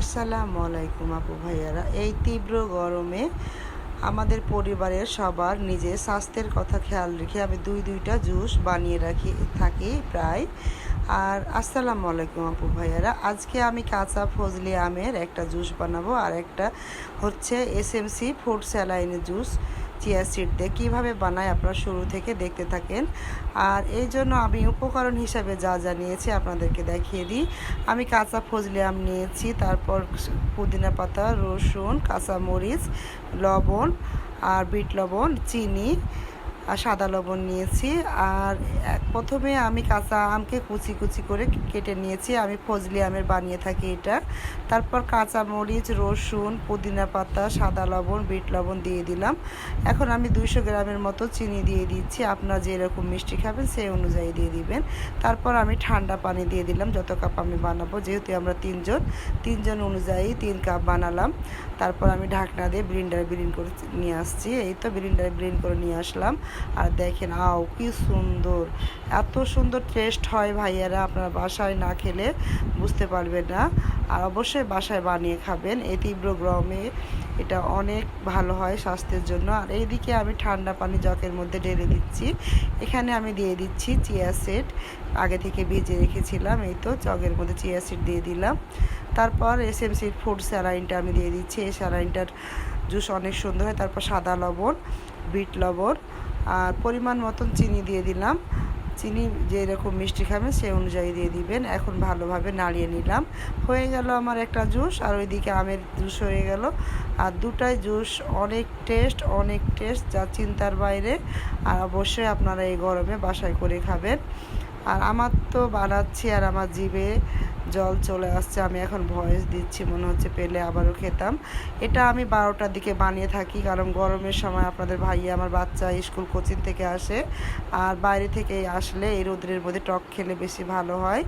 আসসালামু আলাইকুম আপু ভাইয়ারা। এই তীব্র গরমে আমাদের পরিবারের সবার নিজের স্বাস্থ্যের কথা খেয়াল রেখে আমি দুইটা জুস বানিয়ে থাকি প্রায়। আর আসসালামু আলাইকুম আপু ভাইয়ারা, আজকে আমি কাঁচা ফজলি আমের একটা জুস বানাবো, আর একটা হচ্ছে এসএমসি ফুড স্যালাইনের জুস চিয়া সিড দিয়ে কীভাবে বানায় আপনারা শুরু থেকে দেখতে থাকেন। আর এই জন্য আমি উপকরণ হিসাবে যা যা নিয়েছি আপনাদেরকে দেখিয়ে দিই। আমি কাঁচা ফজলি আম নিয়েছি, তারপর পুদিনা পাতা, রসুন, কাঁচামরিচ, লবণ আর বিট লবণ, চিনি আর সাদা লবণ নিয়েছি। আর প্রথমে আমি কাঁচা আমকে কুচি কুচি করে কেটে নিয়েছি, আমি ফজলি আমের বানিয়ে থাকি এটা। তারপর কাঁচা মরিচ, রসুন, পুদিনা পাতা, সাদা লবণ, বিট লবণ দিয়ে দিলাম। এখন আমি 200 গ্রামের মতো চিনি দিয়ে দিচ্ছি, আপনারা যেরকম মিষ্টি খাবেন সেই অনুযায়ী দিয়ে দিবেন। তারপর আমি ঠান্ডা পানি দিয়ে দিলাম, যত কাপ আমি বানাবো, যেহেতু আমরা তিনজন অনুযায়ী 3 কাপ বানালাম। তারপর আমি ঢাকনা দিয়ে ব্লেন্ডারে ব্লেন্ড করে নিয়ে আসছি। এই তো ব্লেন্ডারে ব্লেন্ড করে নিয়ে আসলাম। আর দেখেন কি সুন্দর, এত সুন্দর টেস্ট হয় ভাইয়ারা, আপনারা বাসায় না খেলে বুঝতে পারবেন না। আর অবশ্যই বাসায় বানিয়ে খাবেন, এই তীব্র গরমে এটা অনেক ভালো হয় স্বাস্থ্যের জন্য। আর এইদিকে আমি ঠান্ডা পানি জগের মধ্যে ঢেলে দিচ্ছি। এখানে আমি দিয়ে দিচ্ছি চিয়া সিড, আগে থেকে ভিজিয়ে রেখেছিলাম। এই তো জগের মধ্যে চিয়া সিড দিয়ে দিলাম। তারপর এসএমসি ফুড স্যালাইনটা আমি দিয়ে দিচ্ছি, এই স্যালাইনটার জুস অনেক সুন্দর হয়। তারপর সাদা লবণ, বিট লবণ আর পরিমাণ মতন চিনি দিয়ে দিলাম। চিনি যেরকম মিষ্টি খাবেন সেই অনুযায়ী দিয়ে দিবেন। এখন ভালোভাবে নাড়িয়ে নিলাম, হয়ে গেল আমার একটা জুস। আর ওইদিকে আমের জুস হয়ে গেল। আর দুটাই জুস অনেক টেস্ট, যা চিন্তার বাইরে। আর অবশ্যই আপনারা এই গরমে বাসায় করে খাবেন। আর আমার তো বানাচ্ছি আর আমার জিভে জল চলে আসছে, আমি এখন ভয়েস দিচ্ছি, মনে হচ্ছে পেলে আবারও খেতাম। এটা আমি 12টার দিকে বানিয়ে থাকি, কারণ গরমের সময় আপনাদের ভাইয়া আমার বাচ্চা স্কুল কোচিং থেকে আসে, আর বাইরে থেকে আসলে এই রোদ্রের মধ্যে টক খেলে বেশি ভালো হয়।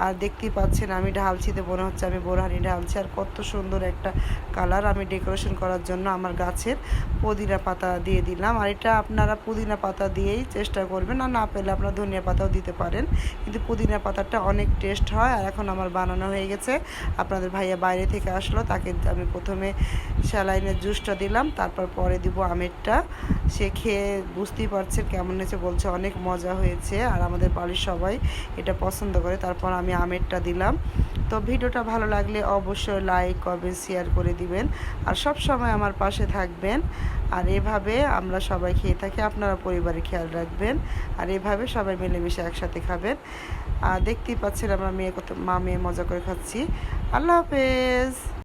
আর দেখতেই পাচ্ছেন আমি ঢালছিতে মনে হচ্ছে আমি বোরহানি ঢালছি। আর কত সুন্দর একটা কালার। আমি ডেকোরেশন করার জন্য আমার গাছের পুদিনা পাতা দিয়ে দিলাম। আর এটা আপনারা পুদিনা পাতা দিয়েই চেষ্টা করবেন, আর না পেলে আপনারা ধনিয়া পাতাও দিতে পারেন, কিন্তু পুদিনা পাতাটা অনেক টেস্ট হয়। আর এখন আমার বানানো হয়ে গেছে। আপনাদের ভাইয়া বাইরে থেকে আসলো, তাকে আমি প্রথমে স্যালাইনের জুসটা দিলাম, তারপর পরে দিব আমেরটা। সে খেয়ে বুঝতেই পারছেন কেমন হয়েছে, বলছে অনেক মজা হয়েছে। আর আমাদের বাড়ির সবাই এটা পছন্দ করে। তারপর আমি আমেরটা দিলাম। তো ভিডিওটা ভালো লাগলে অবশ্যই লাইক, কমেন্ট, শেয়ার করে দিবেন। আর সব সময় আমার পাশে থাকবেন। আর এভাবে আমরা সবাই খেয়ে থাকি, আপনারা পরিবারে খেয়াল রাখবেন। আর এভাবে সবাই মিলেমিশে একসাথে খাবেন। আর দেখতেই পাচ্ছেন আমরা মেয়ে মজা করে খাচ্ছি। আল্লাহ হাফেজ।